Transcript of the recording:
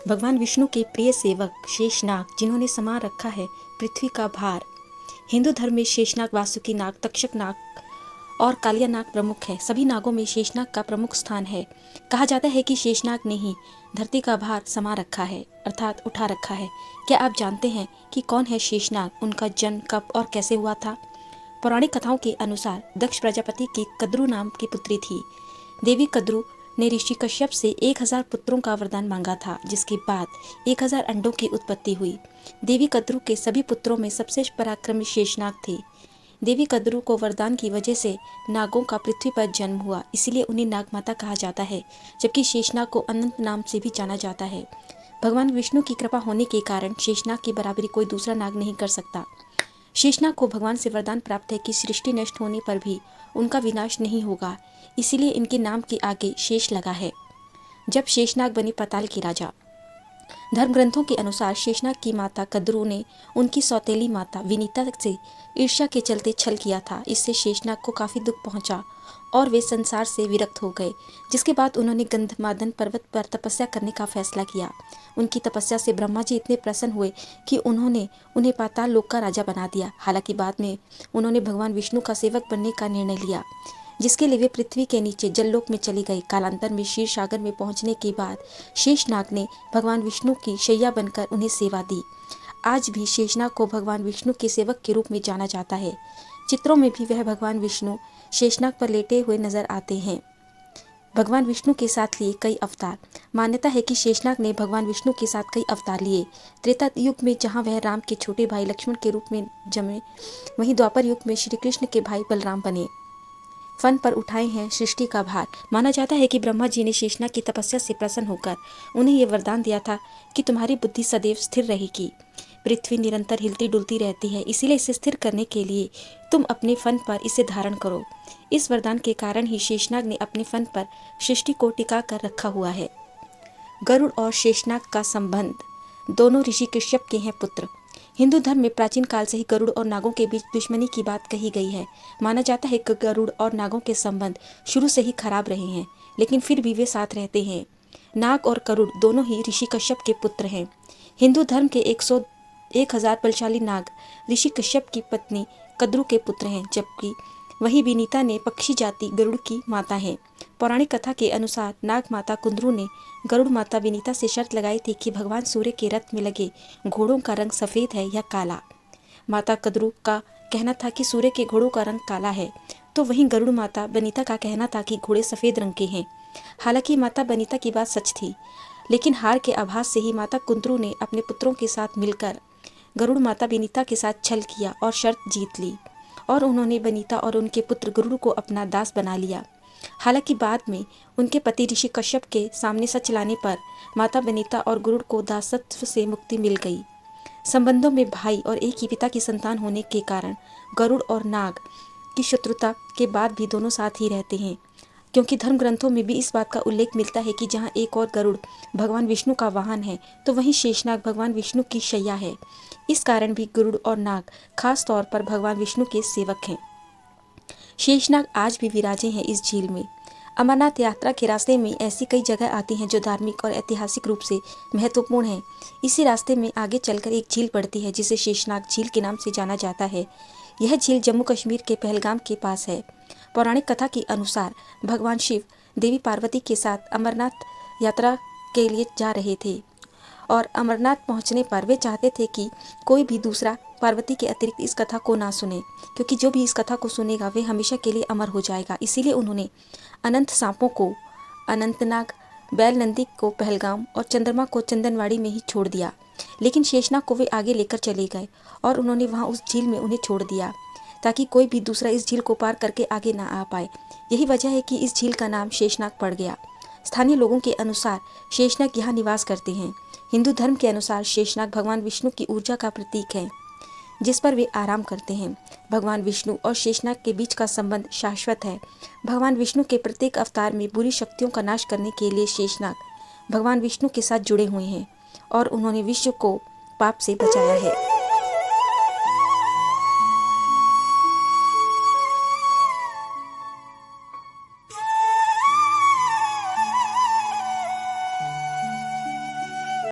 भगवान विष्णु के प्रिय सेवक शेषनाग, जिन्होंने समा रखा है पृथ्वी का भार। हिंदू धर्म में शेषनाग, वासुकी नाग, तक्षक नाग और कालिया नाग प्रमुख है। सभी नागों में शेषनाग का प्रमुख स्थान है। कहा जाता है कि शेषनाग ने ही धरती का भार समा रखा है, अर्थात उठा रखा है। क्या आप जानते हैं कि कौन है शेषनाग, उनका जन्म कब और कैसे हुआ था? पौराणिक कथाओं के अनुसार दक्ष प्रजापति की कद्रु नाम की पुत्री थी। देवी कद्रु ने ऋषि कश्यप से 1000 पुत्रों का वरदान मांगा था, जिसके बाद 1000 अंडों की उत्पत्ति हुई। देवी कद्रु के सभी पुत्रों में सबसे पराक्रमी शेषनाग थे। देवी कद्रु को वरदान की वजह से नागों का पृथ्वी पर जन्म हुआ, इसलिए उन्हें नागमाता कहा जाता है, जबकि शेषनाग को अनंत नाम से भी जाना जाता है। भगवान विष्णु की कृपा होने के कारण शेषनाग की बराबरी कोई दूसरा नाग नहीं कर सकता। शेषनाग को भगवान से वरदान प्राप्त है कि सृष्टि नष्ट होने पर भी उनका विनाश नहीं होगा, इसीलिए इनके नाम के आगे शेष लगा है। जब शेषनाग बने पाताल के राजा। धर्म ग्रंथों के अनुसार शेषनाग की माता कद्रु ने उनकी सौतेली माता विनीता से ईर्ष्या के चलते छल किया था। इससे शेषनाग को काफी दुख पहुंचा और वे संसार से विरक्त हो गए, जिसके बाद उन्होंने गंधमादन पर्वत पर तपस्या करने का फैसला किया। उनकी तपस्या से ब्रह्मा जी इतने प्रसन्न हुए कि उन्होंने उन्हें पाताल लोक का राजा बना दिया। हालांकि बाद में उन्होंने भगवान विष्णु का सेवक बनने का निर्णय लिया, जिसके लिए वे पृथ्वी के नीचे जललोक में चले गए। कालांतर में क्षीर सागर में पहुंचने के बाद शेषनाग ने भगवान विष्णु की शैया बनकर उन्हें सेवा दी। आज भी शेषनाग को भगवान विष्णु के सेवक के रूप में जाना जाता है। चित्रों में भी वह भगवान विष्णु शेषनाग पर लेटे हुए नजर आते हैं। भगवान विष्णु के साथ लिए कई अवतार। मान्यता है कि शेषनाग ने भगवान विष्णु के साथ कई अवतार लिए। त्रेता युग में जहां वह राम के छोटे भाई लक्ष्मण के रूप में जन्मे, वहीं द्वापर युग में श्री कृष्ण के भाई बलराम बने। फन पर उठाए हैं सृष्टि का भार। माना जाता है कि ब्रह्मा जी ने शेषनाग की तपस्या से प्रसन्न होकर उन्हें यह वरदान दिया था कि तुम्हारी बुद्धि सदैव स्थिर रहेगी। पृथ्वी निरंतर हिलती डुलती रहती है, इसीलिए इसे स्थिर करने के लिए तुम अपने फन पर इसे धारण करो। इस वरदान के कारण ही शेषनाग ने अपने फन पर सृष्टि को टिका कर रखा हुआ है। गरुड़ और शेषनाग का संबंध। दोनों ऋषि कश्यप के हैं पुत्र। हिंदू धर्म में प्राचीन काल से ही गरुड़ और नागों के बीच दुश्मनी की बात कही गई है। माना जाता है कि गरुड़ और नागों के संबंध शुरू से ही खराब रहे हैं, लेकिन फिर भी वे साथ रहते हैं। नाग और गरुड़ दोनों ही ऋषि कश्यप के पुत्र हैं। हिंदू धर्म के 1000 बलशाली नाग ऋषि कश्यप की पत्नी कद्रु के पुत्र हैं, जबकि वही विनीता ने पक्षी जाति गरुड़ की माता है। पौराणिक कथा के अनुसार नाग माता कुंद्रू ने गरुड़ माता विनीता से शर्त लगाई थी कि भगवान सूर्य के रथ में लगे घोड़ों का रंग सफेद है या काला। माता कद्रु का कहना था कि सूर्य के घोड़ों का रंग काला है, तो वहीं गरुड़ माता बनीता का कहना था कि घोड़े सफेद रंग के हैं। हालांकि माता बनीता की बात सच थी, लेकिन हार के आभास से ही माता कुंद्रू ने अपने पुत्रों के साथ मिलकर गरुड़ माता बनीता के साथ छल किया और शर्त जीत ली, और उन्होंने बनीता और उनके पुत्र गरुड़ को अपना दास बना लिया। हालांकि बाद में उनके पति ऋषि कश्यप के सामने सच लाने पर माता बनीता और गरुड़ को दासत्व से मुक्ति मिल गई। संबंधों में भाई और एक ही पिता की संतान होने के कारण गरुड़ और नाग की शत्रुता के बाद भी दोनों साथ ही रहते हैं, क्योंकि धर्म ग्रंथों में भी इस बात का उल्लेख मिलता है कि जहाँ एक और गरुड़ भगवान विष्णु का वाहन है, तो वहीं शेषनाग भगवान विष्णु की शैया है। इस कारण भी गरुड़ और नाग खास तौर पर भगवान विष्णु के सेवक हैं। शेषनाग आज भी विराजे हैं इस झील में। अमरनाथ यात्रा के रास्ते में ऐसी कई जगह आती हैं जो धार्मिक और ऐतिहासिक रूप से महत्वपूर्ण हैं। इसी रास्ते में आगे चलकर एक झील पड़ती है, जिसे शेषनाग झील के नाम से जाना जाता है। यह झील जम्मू कश्मीर के पहलगाम के पास है। पौराणिक कथा के अनुसार भगवान शिव देवी पार्वती के साथ अमरनाथ यात्रा के लिए जा रहे थे, और अमरनाथ पहुंचने पर वे चाहते थे कि कोई भी दूसरा पार्वती के अतिरिक्त इस कथा को ना सुने, क्योंकि जो भी इस कथा को सुनेगा वे हमेशा के लिए अमर हो जाएगा। इसीलिए उन्होंने अनंत सांपों को अनंतनाग, बैल नंदी को पहलगाम और चंद्रमा को चंदनवाड़ी में ही छोड़ दिया। लेकिन शेषनाग को वे आगे लेकर चले गए और उन्होंने वहाँ उस झील में उन्हें छोड़ दिया, ताकि कोई भी दूसरा इस झील को पार करके आगे ना आ पाए। यही वजह है कि इस झील का नाम शेषनाग पड़ गया। स्थानीय लोगों के अनुसार शेषनाग यहाँ निवास करते हैं। हिंदू धर्म के अनुसार शेषनाग भगवान विष्णु की ऊर्जा का प्रतीक है, जिस पर वे आराम करते हैं। भगवान विष्णु और शेषनाग के बीच का संबंध शाश्वत है। भगवान विष्णु के प्रत्येक अवतार में बुरी शक्तियों का नाश करने के लिए शेषनाग भगवान विष्णु के साथ जुड़े हुए हैं, और उन्होंने विश्व को पाप से बचाया है।